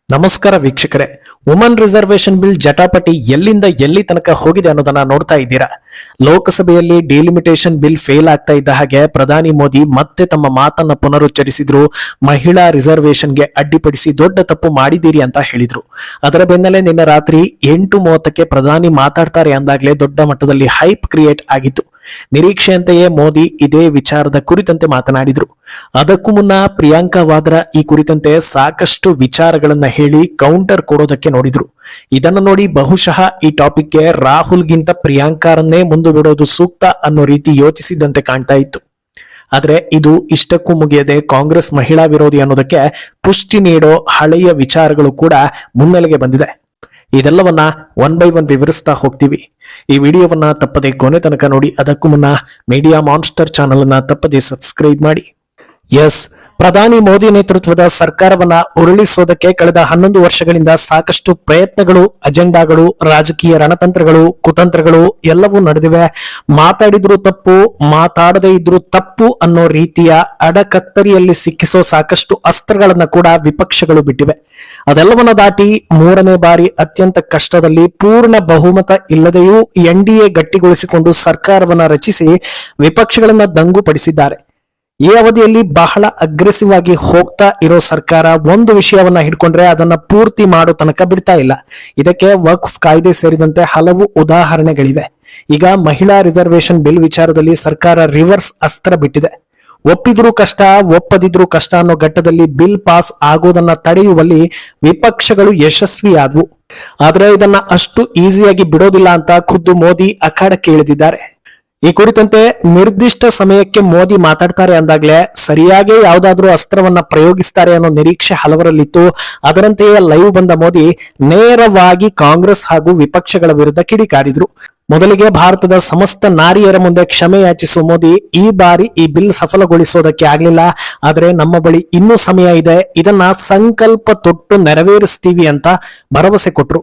ನಮಸ್ಕಾರ ವೀಕ್ಷಕರೇ. Woman reservation bill ಜಟಾಪಟಿ ಎಲ್ಲಿಂದ ಎಲ್ಲಿ ತನಕ ಹೋಗಿದೆ ಅನ್ನೋದನ್ನ ನೋಡ್ತಾ ಇದ್ದೀರಾ. ಲೋಕಸಭೆಯಲ್ಲಿ ಡಿಲಿಮಿಟೇಷನ್ ಬಿಲ್ ಫೇಲ್ ಆಗ್ತಾ ಇದ್ದ ಹಾಗೆ ಪ್ರಧಾನಿ ಮೋದಿ ಮತ್ತೆ ತಮ್ಮ ಮಾತನ್ನ ಪುನರುಚ್ಚರಿಸಿದ್ರು. ಮಹಿಳಾ ರಿಸರ್ವೇಶನ್ಗೆ ಅಡ್ಡಿಪಡಿಸಿ ದೊಡ್ಡ ತಪ್ಪು ಮಾಡಿದ್ದೀರಿ ಅಂತ ಹೇಳಿದ್ರು. ಅದರ ಬೆನ್ನಲ್ಲೇ ನಿನ್ನೆ ರಾತ್ರಿ 8:30ಕ್ಕೆ ಪ್ರಧಾನಿ ಮಾತಾಡ್ತಾರೆ ಅಂದಾಗ್ಲೇ ದೊಡ್ಡ ಮಟ್ಟದಲ್ಲಿ ಹೈಪ್ ಕ್ರಿಯೇಟ್ ಆಗಿತ್ತು. ನಿರೀಕ್ಷೆಯಂತೆಯೇ ಮೋದಿ ಇದೇ ವಿಚಾರದ ಕುರಿತಂತೆ ಮಾತನಾಡಿದ್ರು. ಅದಕ್ಕೂ ಮುನ್ನ ಪ್ರಿಯಾಂಕಾ ವಾದ್ರಾ ಈ ಕುರಿತಂತೆ ಸಾಕಷ್ಟು ವಿಚಾರಗಳನ್ನ ಹೇಳಿ ಕೌಂಟರ್ ಕೊಡೋದಕ್ಕೆ ನೋಡಿದ್ರು. ಇದನ್ನು ನೋಡಿ ಬಹುಶಃ ಈ ಟಾಪಿಕ್ಗೆ ರಾಹುಲ್ಗಿಂತ ಪ್ರಿಯಾಂಕಾರನ್ನೇ ಮುಂದೆ ಬಿಡೋದು ಸೂಕ್ತ ಅನ್ನೋ ರೀತಿ ಯೋಚಿಸಿದಂತೆ ಕಾಣ್ತಾ ಇತ್ತು. ಆದ್ರೆ ಇದು ಇಷ್ಟಕ್ಕೂ ಮುಗಿಯದೆ ಕಾಂಗ್ರೆಸ್ ಮಹಿಳಾ ವಿರೋಧಿ ಅನ್ನೋದಕ್ಕೆ ಪುಷ್ಟಿ ನೀಡೋ ಹಳೆಯ ವಿಚಾರಗಳು ಕೂಡ ಮುನ್ನೆಲೆಗೆ ಬಂದಿದೆ. ಇದೆಲ್ಲವನ್ನ ಒನ್ ಬೈ ಒನ್ ವಿವರಿಸ್ತಾ ಹೋಗ್ತೀವಿ. ಈ ವಿಡಿಯೋವನ್ನ ತಪ್ಪದೆ ಕೊನೆ ತನಕ ನೋಡಿ. ಅದಕ್ಕೂ ಮುನ್ನ ಮೀಡಿಯಾ ಮಾನ್ಸ್ಟರ್ ಚಾನೆಲ್ ಅನ್ನ ತಪ್ಪದೆ ಸಬ್ಸ್ಕ್ರೈಬ್ ಮಾಡಿ. ಎಸ್, ಪ್ರಧಾನಿ ಮೋದಿ ನೇತೃತ್ವದ ಸರ್ಕಾರವನ್ನ ಉರುಳಿಸೋದಕ್ಕೆ ಕಳೆದ 11 ವರ್ಷಗಳಿಂದ ಸಾಕಷ್ಟು ಪ್ರಯತ್ನಗಳು, ಅಜೆಂಡಾಗಳು, ರಾಜಕೀಯ ರಣತಂತ್ರಗಳು, ಕುತಂತ್ರಗಳು ಎಲ್ಲವೂ ನಡೆದಿವೆ. ಮಾತಾಡಿದ್ರು ತಪ್ಪು, ಮಾತಾಡದೇ ಇದ್ರು ತಪ್ಪು ಅನ್ನೋ ರೀತಿಯ ಅಡಕತ್ತರಿಯಲ್ಲಿ ಸಿಕ್ಕಿಸೋ ಸಾಕಷ್ಟು ಅಸ್ತ್ರಗಳನ್ನ ಕೂಡ ವಿಪಕ್ಷಗಳು ಬಿಟ್ಟಿವೆ. ಅದೆಲ್ಲವನ್ನ ದಾಟಿ 3ನೇ ಬಾರಿ ಅತ್ಯಂತ ಕಷ್ಟದಲ್ಲಿ ಪೂರ್ಣ ಬಹುಮತ ಇಲ್ಲದೆಯೂ ಎನ್ಡಿಎ ಗಟ್ಟಿಗೊಳಿಸಿಕೊಂಡು ಸರ್ಕಾರವನ್ನ ರಚಿಸಿ ವಿಪಕ್ಷಗಳನ್ನ ದಂಗುಪಡಿಸಿದ್ದಾರೆ. ಈ ಅವಧಿಯಲ್ಲಿ ಬಹಳ ಅಗ್ರೆಸಿವ್ ಆಗಿ ಹೋಗ್ತಾ ಇರೋ ಸರ್ಕಾರ ಒಂದು ವಿಷಯವನ್ನ ಹಿಡ್ಕೊಂಡ್ರೆ ಅದನ್ನ ಪೂರ್ತಿ ಮಾಡೋ ತನಕ ಬಿಡ್ತಾ ಇಲ್ಲ. ಇದಕ್ಕೆ ವಕ್ಫ್ ಕಾಯ್ದೆ ಸೇರಿದಂತೆ ಹಲವು ಉದಾಹರಣೆಗಳಿವೆ. ಈಗ ಮಹಿಳಾ ರಿಸರ್ವೇಶನ್ ಬಿಲ್ ವಿಚಾರದಲ್ಲಿ ಸರ್ಕಾರ ರಿವರ್ಸ್ ಅಸ್ತ್ರ ಬಿಟ್ಟಿದೆ. ಒಪ್ಪಿದ್ರೂ ಕಷ್ಟ, ಒಪ್ಪದಿದ್ರೂ ಕಷ್ಟ ಅನ್ನೋ ಘಟ್ಟದಲ್ಲಿ ಬಿಲ್ ಪಾಸ್ ಆಗೋದನ್ನ ತಡೆಯುವಲ್ಲಿ ವಿಪಕ್ಷಗಳು ಯಶಸ್ವಿಯಾದವು. ಆದ್ರೆ ಇದನ್ನ ಅಷ್ಟು ಈಸಿಯಾಗಿ ಬಿಡೋದಿಲ್ಲ ಅಂತ ಖುದ್ದು ಮೋದಿ ಅಖಾಡಕ್ಕೆ ಇಳಿದಿದ್ದಾರೆ. ಈ ಕುರಿತಂತೆ ನಿರ್ದಿಷ್ಟ ಸಮಯಕ್ಕೆ ಮೋದಿ ಮಾತಾಡ್ತಾರೆ ಅಂದಾಗ್ಲೇ ಸರಿಯಾಗಿ ಯಾವುದಾದ್ರೂ ಅಸ್ತ್ರವನ್ನ ಪ್ರಯೋಗಿಸ್ತಾರೆ ಅನ್ನೋ ನಿರೀಕ್ಷೆ ಹಲವರಲ್ಲಿತ್ತು. ಅದರಂತೆಯೇ ಲೈವ್ ಬಂದ ಮೋದಿ ನೇರವಾಗಿ ಕಾಂಗ್ರೆಸ್ ಹಾಗೂ ವಿಪಕ್ಷಗಳ ವಿರುದ್ಧ ಕಿಡಿಕಾರಿದ್ರು. ಮೊದಲಿಗೆ ಭಾರತದ ಸಮಸ್ತ ನಾರಿಯರ ಮುಂದೆ ಕ್ಷಮೆ ಯಾಚಿಸುವ ಮೋದಿ ಈ ಬಾರಿ ಈ ಬಿಲ್ ಸಫಲಗೊಳಿಸೋದಕ್ಕೆ ಆಗ್ಲಿಲ್ಲ, ಆದ್ರೆ ನಮ್ಮ ಬಳಿ ಇನ್ನೂ ಸಮಯ ಇದೆ, ಇದನ್ನ ಸಂಕಲ್ಪ ತೊಟ್ಟು ನೆರವೇರಿಸ್ತೀವಿ ಅಂತ ಭರವಸೆ ಕೊಟ್ರು.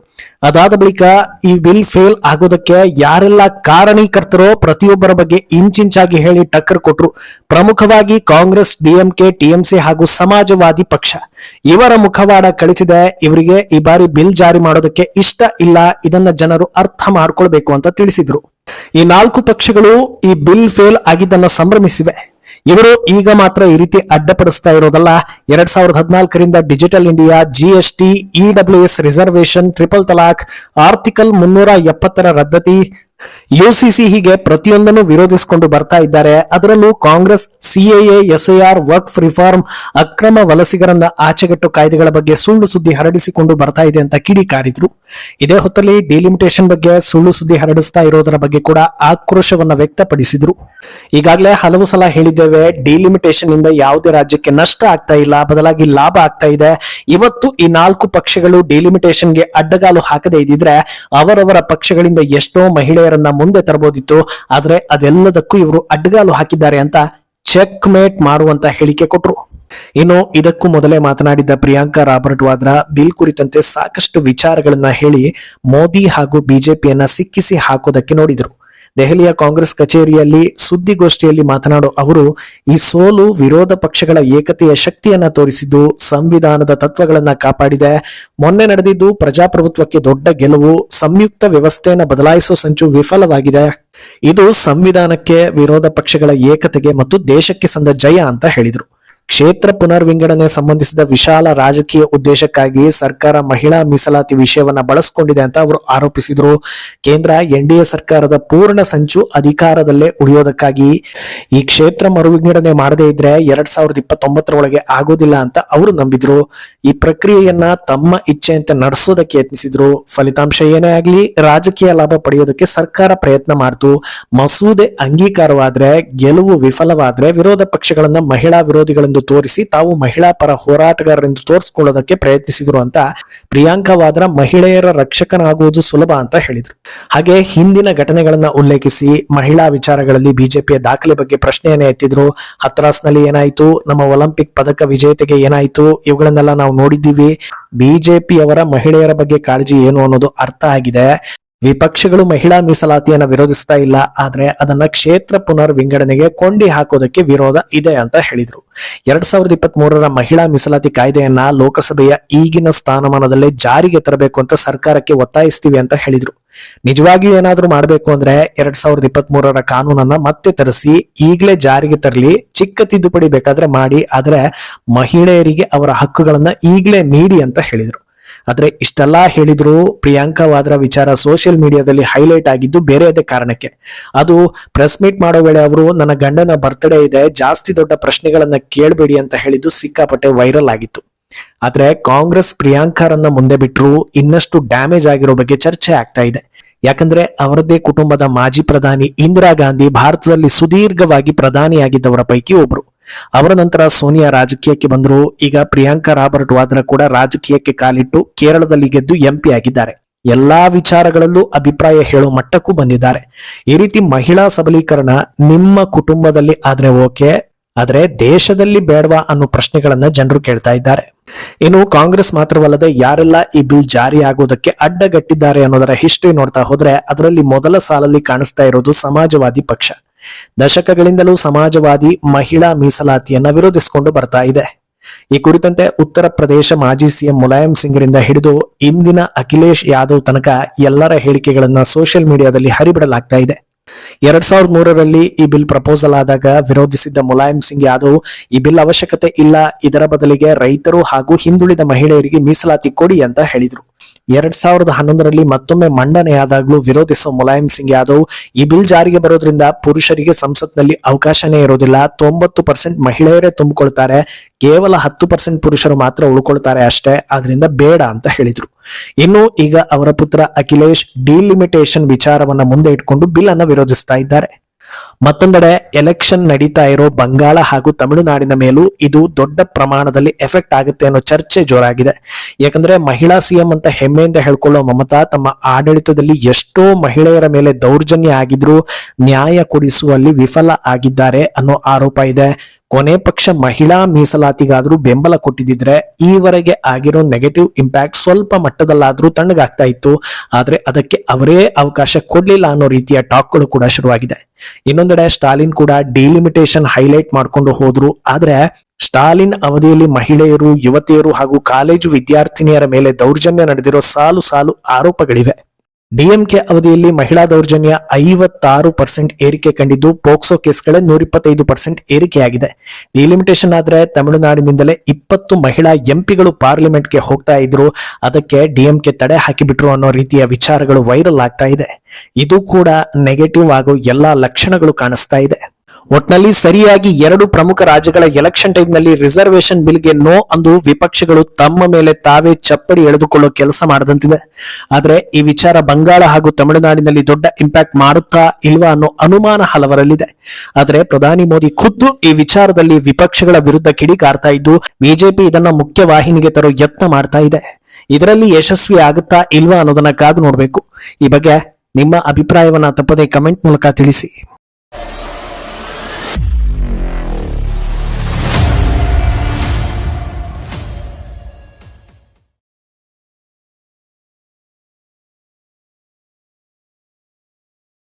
ಅದಾದ ಬಳಿಕ ಈ ಬಿಲ್ ಫೇಲ್ ಆಗೋದಕ್ಕೆ ಯಾರೆಲ್ಲ ಕಾರಣೀಕರ್ತರೋ ಪ್ರತಿಯೊಬ್ಬರ ಬಗ್ಗೆ ಇಂಚಿಂಚಾಗಿ ಹೇಳಿ ಟಕ್ಕರ್ ಕೊಟ್ರು. ಪ್ರಮುಖವಾಗಿ ಕಾಂಗ್ರೆಸ್, ಡಿಎಂಕೆ, ಟಿಎಂಸಿ ಹಾಗೂ ಸಮಾಜವಾದಿ ಪಕ್ಷ ಇವರ ಮುಖವಾಡ ಕಳಿಸಿದೆ. ಇವರಿಗೆ ಈ ಬಾರಿ ಬಿಲ್ ಜಾರಿ ಮಾಡೋದಕ್ಕೆ ಇಷ್ಟ ಇಲ್ಲ, ಇದನ್ನ ಜನರು ಅರ್ಥ ಮಾಡ್ಕೊಳ್ಬೇಕು ಅಂತ ತಿಳಿಸಿದ್ರು. ಈ 4 ಪಕ್ಷಗಳು ಈ ಬಿಲ್ ಫೇಲ್ ಆಗಿದ್ದನ್ನ ಸಂಭ್ರಮಿಸಿವೆ. ಇವರು ಈಗ ಮಾತ್ರ ಈ ರೀತಿ ಅಡ್ಡಪಡಿಸ್ತಾ ಇರೋದಲ್ಲ. 2014ರಿಂದ digital India, GST, EWS reservation, triple talaq, article 370ರ ರದ್ದತಿ, ಯುಸಿಸಿ ಹೀಗೆ ಪ್ರತಿಯೊಂದನ್ನು ವಿರೋಧಿಸಿಕೊಂಡು ಬರ್ತಾ ಇದ್ದಾರೆ. ಅದರಲ್ಲೂ Congress CAA, SIR, Waqf reform, ಅಕ್ರಮ ವಲಸಿಗರನ್ನ ಆಚೆಗಟ್ಟು ಕಾಯ್ದೆಗಳ ಬಗ್ಗೆ ಸುಳ್ಳು ಸುದ್ದಿ ಹರಡಿಸಿಕೊಂಡು ಬರ್ತಾ ಇದೆ ಅಂತ ಕಿಡಿಕಾರಿದ್ರು. ಇದೇ ಹೊತ್ತಲ್ಲಿ ಡಿಲಿಮಿಟೇಷನ್ ಬಗ್ಗೆ ಸುಳ್ಳು ಸುದ್ದಿ ಹರಡಿಸ್ತಾ ಇರೋದರ ಬಗ್ಗೆ ಕೂಡ ಆಕ್ರೋಶವನ್ನ ವ್ಯಕ್ತಪಡಿಸಿದ್ರು. ಈಗಾಗಲೇ ಹಲವು ಸಲ ಹೇಳಿದ್ದೇವೆ, ಡಿಲಿಮಿಟೇಷನ್ ಇಂದ ಯಾವುದೇ ರಾಜ್ಯಕ್ಕೆ ನಷ್ಟ ಆಗ್ತಾ ಇಲ್ಲ, ಬದಲಾಗಿ ಲಾಭ ಆಗ್ತಾ ಇದೆ. ಇವತ್ತು ಈ 4 ಪಕ್ಷಗಳು ಡಿಲಿಮಿಟೇಷನ್ಗೆ ಅಡ್ಡಗಾಲು ಹಾಕದೇ ಇದ್ದಿದ್ರೆ ಅವರವರ ಪಕ್ಷಗಳಿಂದ ಎಷ್ಟೋ ಮಹಿಳೆಯರನ್ನ ಮುಂದೆ ತರಬಹುದಿತ್ತು. ಆದ್ರೆ ಅದೆಲ್ಲದಕ್ಕೂ ಇವರು ಅಡ್ಡಗಾಲು ಹಾಕಿದ್ದಾರೆ ಅಂತ ಚೆಕ್ ಮೇಟ್ ಮಾಡುವಂತ ಹೇಳಿಕೆ ಕೊಟ್ರು. ಇನ್ನು ಇದಕ್ಕೂ ಮೊದಲೇ ಮಾತನಾಡಿದ್ದ ಪ್ರಿಯಾಂಕಾ ರಾಬರ್ಟ್ ವಾದ್ರಾ ಬಿಲ್ ಕುರಿತಂತೆ ಸಾಕಷ್ಟು ವಿಚಾರಗಳನ್ನ ಹೇಳಿ ಮೋದಿ ಹಾಗೂ ಬಿಜೆಪಿಯನ್ನ ಸಿಕ್ಕಿಸಿ ಹಾಕೋದಕ್ಕೆ ನೋಡಿದ್ರು. ದೆಹಲಿಯ ಕಾಂಗ್ರೆಸ್ ಕಚೇರಿಯಲ್ಲಿ ಸುದ್ದಿಗೋಷ್ಠಿಯಲ್ಲಿ ಮಾತನಾಡೋ ಅವರು ಈ ಸೋಲು ವಿರೋಧ ಪಕ್ಷಗಳ ಏಕತೆಯ ಶಕ್ತಿಯನ್ನ ತೋರಿಸಿದ್ದು, ಸಂವಿಧಾನದ ತತ್ವಗಳನ್ನ ಕಾಪಾಡಿದೆ. ಮೊನ್ನೆ ನಡೆದಿದ್ದು ಪ್ರಜಾಪ್ರಭುತ್ವಕ್ಕೆ ದೊಡ್ಡ ಗೆಲುವು, ಸಂಯುಕ್ತ ವ್ಯವಸ್ಥೆಯನ್ನ ಬದಲಾಯಿಸೋ ಸಂಚು ವಿಫಲವಾಗಿದೆ. ಇದು ಸಂವಿಧಾನಕ್ಕೆ, ವಿರೋಧ ಪಕ್ಷಗಳ ಏಕತೆಗೆ ಮತ್ತು ದೇಶಕ್ಕೆ ಸಂದ ಜಯ ಅಂತ ಹೇಳಿದ್ರು. ಕ್ಷೇತ್ರ ಪುನರ್ವಿಂಗಡಣೆ ಸಂಬಂಧಿಸಿದ ವಿಶಾಲ ರಾಜಕೀಯ ಉದ್ದೇಶಕ್ಕಾಗಿ ಸರ್ಕಾರ ಮಹಿಳಾ ಮೀಸಲಾತಿ ವಿಷಯವನ್ನ ಬಳಸಿಕೊಂಡಿದೆ ಅಂತ ಅವರು ಆರೋಪಿಸಿದ್ರು. ಕೇಂದ್ರ ಎನ್ಡಿಎ ಸರ್ಕಾರದ ಪೂರ್ಣ ಸಂಚು ಅಧಿಕಾರದಲ್ಲೇ ಉಳಿಯೋದಕ್ಕಾಗಿ ಈ ಕ್ಷೇತ್ರ ಮರುವಿಂಗಡಣೆ ಮಾಡದೇ ಇದ್ರೆ 2029 ಆಗೋದಿಲ್ಲ ಅಂತ ಅವರು ನಂಬಿದ್ರು. ಈ ಪ್ರಕ್ರಿಯೆಯನ್ನ ತಮ್ಮ ಇಚ್ಛೆಯಂತೆ ನಡೆಸೋದಕ್ಕೆ ಯತ್ನಿಸಿದ್ರು. ಫಲಿತಾಂಶ ಏನೇ ಆಗ್ಲಿ ರಾಜಕೀಯ ಲಾಭ ಪಡೆಯೋದಕ್ಕೆ ಸರ್ಕಾರ ಪ್ರಯತ್ನ ಮಾಡ್ತು. ಮಸೂದೆ ಅಂಗೀಕಾರವಾದ್ರೆ, ಗೆಲುವು ವಿಫಲವಾದ್ರೆ ವಿರೋಧ ಪಕ್ಷಗಳನ್ನ ಮಹಿಳಾ ವಿರೋಧಿಗಳನ್ನು ತೋರಿಸಿ ತಾವು ಮಹಿಳಾ ಪರ ಹೋರಾಟಗಾರರೆಂದು ತೋರಿಸಿಕೊಳ್ಳೋದಕ್ಕೆ ಪ್ರಯತ್ನಿಸಿದ್ರು ಅಂತ ಪ್ರಿಯಾಂಕಾ ವಾದ್ರಾ ಮಹಿಳೆಯರ ರಕ್ಷಕನಾಗುವುದು ಸುಲಭ ಅಂತ ಹೇಳಿದ್ರು. ಹಾಗೆ ಹಿಂದಿನ ಘಟನೆಗಳನ್ನ ಉಲ್ಲೇಖಿಸಿ ಮಹಿಳಾ ವಿಚಾರಗಳಲ್ಲಿ ಬಿಜೆಪಿಯ ದಾಖಲೆ ಬಗ್ಗೆ ಪ್ರಶ್ನೆಯನ್ನ ಎತ್ತಿದ್ರು. ಹತ್ರಾಸ್ನಲ್ಲಿ ಏನಾಯ್ತು, ನಮ್ಮ ಒಲಿಂಪಿಕ್ ಪದಕ ವಿಜೇತೆಗೆ ಏನಾಯ್ತು, ಇವುಗಳನ್ನೆಲ್ಲ ನಾವು ನೋಡಿದ್ದೀವಿ. ಬಿಜೆಪಿಯವರ ಮಹಿಳೆಯರ ಬಗ್ಗೆ ಕಾಳಜಿ ಏನು ಅನ್ನೋದು ಅರ್ಥ ಆಗಿದೆ. ವಿಪಕ್ಷಗಳು ಮಹಿಳಾ ಮೀಸಲಾತಿಯನ್ನ ವಿರೋಧಿಸ್ತಾ ಇಲ್ಲ, ಆದ್ರೆ ಅದನ್ನ ಕ್ಷೇತ್ರ ಪುನರ್ ವಿಂಗಡಣೆಗೆ ಕೊಂಡಿ ಹಾಕೋದಕ್ಕೆ ವಿರೋಧ ಇದೆ ಅಂತ ಹೇಳಿದ್ರು. 2023ರ ಮಹಿಳಾ ಮೀಸಲಾತಿ ಕಾಯ್ದೆಯನ್ನ ಲೋಕಸಭೆಯ ಈಗಿನ ಸ್ಥಾನಮಾನದಲ್ಲೇ ಜಾರಿಗೆ ತರಬೇಕು ಅಂತ ಸರ್ಕಾರಕ್ಕೆ ಒತ್ತಾಯಿಸ್ತೀವಿ ಅಂತ ಹೇಳಿದ್ರು. ನಿಜವಾಗಿಯೂ ಏನಾದ್ರೂ ಮಾಡ್ಬೇಕು ಅಂದ್ರೆ 2023ರ ಕಾನೂನನ್ನ ಮತ್ತೆ ತರಿಸಿ ಈಗಲೇ ಜಾರಿಗೆ ತರಲಿ, ಚಿಕ್ಕ ತಿದ್ದುಪಡಿ ಬೇಕಾದ್ರೆ ಮಾಡಿ, ಆದ್ರೆ ಮಹಿಳೆಯರಿಗೆ ಅವರ ಹಕ್ಕುಗಳನ್ನ ಈಗಲೇ ನೀಡಿ ಅಂತ ಹೇಳಿದ್ರು. ಆದ್ರೆ ಇಷ್ಟೆಲ್ಲಾ ಹೇಳಿದ್ರು ಪ್ರಿಯಾಂಕಾ ವಾದ್ರಾ ವಿಚಾರ ಸೋಷಿಯಲ್ ಮೀಡಿಯಾದಲ್ಲಿ ಹೈಲೈಟ್ ಆಗಿದ್ದು ಬೇರೆಯದೇ ಕಾರಣಕ್ಕೆ. ಅದು ಪ್ರೆಸ್ ಮೀಟ್ ಮಾಡೋ ವೇಳೆ ಅವರು ನನ್ನ ಗಂಡನ ಬರ್ತ್ಡೇ ಇದೆ, ಜಾಸ್ತಿ ದೊಡ್ಡ ಪ್ರಶ್ನೆಗಳನ್ನ ಕೇಳಬೇಡಿ ಅಂತ ಹೇಳಿದ್ದು ಸಿಕ್ಕಾಪಟ್ಟೆ ವೈರಲ್ ಆಗಿತ್ತು. ಆದ್ರೆ ಕಾಂಗ್ರೆಸ್ ಪ್ರಿಯಾಂಕಾರನ್ನ ಮುಂದೆ ಬಿಟ್ಟರು ಇನ್ನಷ್ಟು ಡ್ಯಾಮೇಜ್ ಆಗಿರೋ ಬಗ್ಗೆ ಚರ್ಚೆ ಆಗ್ತಾ ಇದೆ. ಯಾಕಂದ್ರೆ ಅವರದ್ದೇ ಕುಟುಂಬದ ಮಾಜಿ ಪ್ರಧಾನಿ ಇಂದಿರಾ ಗಾಂಧಿ ಭಾರತದಲ್ಲಿ ಸುದೀರ್ಘವಾಗಿ ಪ್ರಧಾನಿಯಾಗಿದ್ದವರ ಪೈಕಿ ಒಬ್ರು. ಅವರ ನಂತರ ಸೋನಿಯಾ ರಾಜಕೀಯಕ್ಕೆ ಬಂದ್ರು. ಈಗ ಪ್ರಿಯಾಂಕಾ ರಾಬರ್ಟ್ ವಾದ್ರಾ ಕೂಡ ರಾಜಕೀಯಕ್ಕೆ ಕಾಲಿಟ್ಟು ಕೇರಳದಲ್ಲಿ ಗೆದ್ದು ಎಂಪಿ ಆಗಿದ್ದಾರೆ. ಎಲ್ಲಾ ವಿಚಾರಗಳಲ್ಲೂ ಅಭಿಪ್ರಾಯ ಹೇಳೋ ಮಟ್ಟಕ್ಕೂ ಬಂದಿದ್ದಾರೆ. ಈ ರೀತಿ ಮಹಿಳಾ ಸಬಲೀಕರಣ ನಿಮ್ಮ ಕುಟುಂಬದಲ್ಲಿ ಆದ್ರೆ ಓಕೆ, ಆದ್ರೆ ದೇಶದಲ್ಲಿ ಬೇಡವಾ ಅನ್ನೋ ಪ್ರಶ್ನೆಗಳನ್ನ ಜನರು ಕೇಳ್ತಾ ಇದ್ದಾರೆ. ಇನ್ನು ಕಾಂಗ್ರೆಸ್ ಮಾತ್ರವಲ್ಲದೆ ಯಾರೆಲ್ಲ ಈ ಬಿಲ್ ಜಾರಿ ಆಗೋದಕ್ಕೆ ಅಡ್ಡಗಟ್ಟಿದ್ದಾರೆ ಅನ್ನೋದರ ಹಿಸ್ಟ್ರಿ ನೋಡ್ತಾ ಹೋದ್ರೆ ಅದರಲ್ಲಿ ಮೊದಲ ಸಾಲಲ್ಲಿ ಕಾಣಿಸ್ತಾ ಇರೋದು ಸಮಾಜವಾದಿ ಪಕ್ಷ. ದಶಕಗಳಿಂದಲೂ ಸಮಾಜವಾದಿ ಮಹಿಳಾ ಮೀಸಲಾತಿಯನ್ನ ವಿರೋಧಿಸಿಕೊಂಡು ಬರ್ತಾ ಇದೆ. ಈ ಕುರಿತಂತೆ ಉತ್ತರ ಪ್ರದೇಶ ಮಾಜಿ ಸಿಎಂ ಮುಲಾಯಂ ಸಿಂಗ್ ರಿಂದ ಹಿಡಿದು ಇಂದಿನ ಅಖಿಲೇಶ್ ಯಾದವ್ ತನಕ ಎಲ್ಲರ ಹೇಳಿಕೆಗಳನ್ನ ಸೋಷಿಯಲ್ ಮೀಡಿಯಾದಲ್ಲಿ ಹರಿಬಿಡಲಾಗ್ತಾ ಇದೆ. 2003ರಲ್ಲಿ ಈ ಬಿಲ್ ಪ್ರಪೋಸಲ್ ಆದಾಗ ವಿರೋಧಿಸಿದ್ದ ಮುಲಾಯಂ ಸಿಂಗ್ ಯಾದವ್ ಈ ಬಿಲ್ ಅವಶ್ಯಕತೆ ಇಲ್ಲ, ಇದರ ಬದಲಿಗೆ ರೈತರು ಹಾಗೂ ಹಿಂದುಳಿದ ಮಹಿಳೆಯರಿಗೆ ಮೀಸಲಾತಿ ಕೊಡಿ ಅಂತ ಹೇಳಿದ್ರು. 2011ರಲ್ಲಿ ಮತ್ತೊಮ್ಮೆ ಮಂಡನೆಯಾದಾಗ್ಲೂ ವಿರೋಧಿಸುವ ಮುಲಾಯಂ ಸಿಂಗ್ ಯಾದವ್ ಈ ಬಿಲ್ ಜಾರಿಗೆ ಬರೋದ್ರಿಂದ ಪುರುಷರಿಗೆ ಸಂಸತ್ನಲ್ಲಿ ಅವಕಾಶನೇ ಇರೋದಿಲ್ಲ, 90% ಮಹಿಳೆಯರೇ ತುಂಬಿಕೊಳ್ತಾರೆ, ಕೇವಲ 10% ಪುರುಷರು ಮಾತ್ರ ಉಳ್ಕೊಳ್ತಾರೆ ಅಷ್ಟೇ, ಆದ್ರಿಂದ ಬೇಡ ಅಂತ ಹೇಳಿದ್ರು. ಇನ್ನು ಈಗ ಅವರ ಪುತ್ರ ಅಖಿಲೇಶ್ ಡಿಲಿಮಿಟೇಷನ್ ವಿಚಾರವನ್ನ ಮುಂದೆ ಇಟ್ಕೊಂಡು ಬಿಲ್ ಅನ್ನ ವಿರೋಧಿಸ್ತಾ ಇದ್ದಾರೆ. ಮತ್ತೊಂದೆಡೆ ಎಲೆಕ್ಷನ್ ನಡೀತಾ ಇರೋ ಬಂಗಾಳ ಹಾಗೂ ತಮಿಳುನಾಡಿನ ಮೇಲೂ ಇದು ದೊಡ್ಡ ಪ್ರಮಾಣದಲ್ಲಿ ಎಫೆಕ್ಟ್ ಆಗುತ್ತೆ ಅನ್ನೋ ಚರ್ಚೆ ಜೋರಾಗಿದೆ. ಯಾಕಂದ್ರೆ ಮಹಿಳಾ ಸಿಎಂ ಅಂತ ಹೆಮ್ಮೆಯಿಂದ ಹೇಳ್ಕೊಳ್ಳೋ ಮಮತಾ ತಮ್ಮ ಆಡಳಿತದಲ್ಲಿ ಎಷ್ಟೋ ಮಹಿಳೆಯರ ಮೇಲೆ ದೌರ್ಜನ್ಯ ಆಗಿದ್ರು ನ್ಯಾಯ ಕೊಡಿಸುವಲ್ಲಿ ವಿಫಲ ಆಗಿದ್ದಾರೆ ಅನ್ನೋ ಆರೋಪ ಇದೆ. ಕೊನೆ ಪಕ್ಷ ಮಹಿಳಾ ಮೀಸಲಾತಿಗಾದ್ರೂ ಬೆಂಬಲ ಕೊಟ್ಟಿದ್ರೆ ಈವರೆಗೆ ಆಗಿರೋ ನೆಗೆಟಿವ್ ಇಂಪ್ಯಾಕ್ಟ್ ಸ್ವಲ್ಪ ಮಟ್ಟದಲ್ಲಾದ್ರೂ ತಣ್ಣಗಾಗ್ತಾ ಇತ್ತು. ಆದ್ರೆ ಅದಕ್ಕೆ ಅವರೇ ಅವಕಾಶ ಕೊಡ್ಲಿಲ್ಲ ಅನ್ನೋ ರೀತಿಯ ಟಾಕ್ಗಳು ಕೂಡ ಶುರುವಾಗಿದೆ. ಇನ್ನೊಂದೆಡೆ ಸ್ಟಾಲಿನ್ ಕೂಡ ಡಿಲಿಮಿಟೇಷನ್ ಹೈಲೈಟ್ ಮಾಡ್ಕೊಂಡು ಹೋದ್ರು. ಆದ್ರೆ ಸ್ಟಾಲಿನ್ ಅವಧಿಯಲ್ಲಿ ಮಹಿಳೆಯರು, ಯುವತಿಯರು ಹಾಗೂ ಕಾಲೇಜು ವಿದ್ಯಾರ್ಥಿನಿಯರ ಮೇಲೆ ದೌರ್ಜನ್ಯ ನಡೆದಿರೋ ಸಾಲು ಸಾಲು ಆರೋಪಗಳಿವೆ. ಡಿಎಂಕೆ ಅವಧಿಯಲ್ಲಿ ಮಹಿಳಾ ದೌರ್ಜನ್ಯ 56% ಏರಿಕೆ ಕಂಡಿದ್ದು, ಪೋಕ್ಸೋ ಕೇಸ್ಗಳ 125% ಏರಿಕೆಯಾಗಿದೆ. ಡಿಲಿಮಿಟೇಷನ್ ಆದ್ರೆ ತಮಿಳುನಾಡಿನಿಂದಲೇ 20 ಮಹಿಳಾ ಎಂಪಿಗಳು ಪಾರ್ಲಿಮೆಂಟ್ಗೆ ಹೋಗ್ತಾ ಇದ್ರು, ಅದಕ್ಕೆ ಡಿಎಂಕೆ ತಡೆ ಹಾಕಿಬಿಟ್ರು ಅನ್ನೋ ರೀತಿಯ ವಿಚಾರಗಳು ವೈರಲ್ ಆಗ್ತಾ ಇದೆ. ಇದು ಕೂಡ ನೆಗೆಟಿವ್ ಆಗೋ ಎಲ್ಲಾ ಲಕ್ಷಣಗಳು ಕಾಣಿಸ್ತಾ ಇದೆ. ಒಟ್ನಲ್ಲಿ ಸರಿಯಾಗಿ 2 ಪ್ರಮುಖ ರಾಜ್ಯಗಳ ಎಲೆಕ್ಷನ್ ಟೈಮ್ ನಲ್ಲಿ ರಿಸರ್ವೇಶನ್ ಬಿಲ್ಗೆ ನೋ ಅಂದು ವಿಪಕ್ಷಗಳು ತಮ್ಮ ಮೇಲೆ ತಾವೇ ಚಪ್ಪಡಿ ಎಳೆದುಕೊಳ್ಳೋ ಕೆಲಸ ಮಾಡದಂತಿದೆ. ಆದ್ರೆ ಈ ವಿಚಾರ ಬಂಗಾಳ ಹಾಗೂ ತಮಿಳುನಾಡಿನಲ್ಲಿ ದೊಡ್ಡ ಇಂಪ್ಯಾಕ್ಟ್ ಮಾಡುತ್ತಾ ಇಲ್ವಾ ಅನ್ನೋ ಅನುಮಾನ ಹಲವರಲ್ಲಿದೆ. ಆದ್ರೆ ಪ್ರಧಾನಿ ಮೋದಿ ಖುದ್ದು ಈ ವಿಚಾರದಲ್ಲಿ ವಿಪಕ್ಷಗಳ ವಿರುದ್ಧ ಕಿಡಿಕಾರ್ತಾ ಇದ್ದು ಬಿಜೆಪಿ ಇದನ್ನ ಮುಖ್ಯ ವಾಹಿನಿಗೆ ತರೋ ಯತ್ನ ಮಾಡ್ತಾ ಇದೆ. ಇದರಲ್ಲಿ ಯಶಸ್ವಿ ಆಗುತ್ತಾ ಇಲ್ವಾ ಅನ್ನೋದನ್ನ ಕಾದು ನೋಡ್ಬೇಕು. ಈ ಬಗ್ಗೆ ನಿಮ್ಮ ಅಭಿಪ್ರಾಯವನ್ನ ತಪ್ಪದೆ ಕಮೆಂಟ್ ಮೂಲಕ ತಿಳಿಸಿ.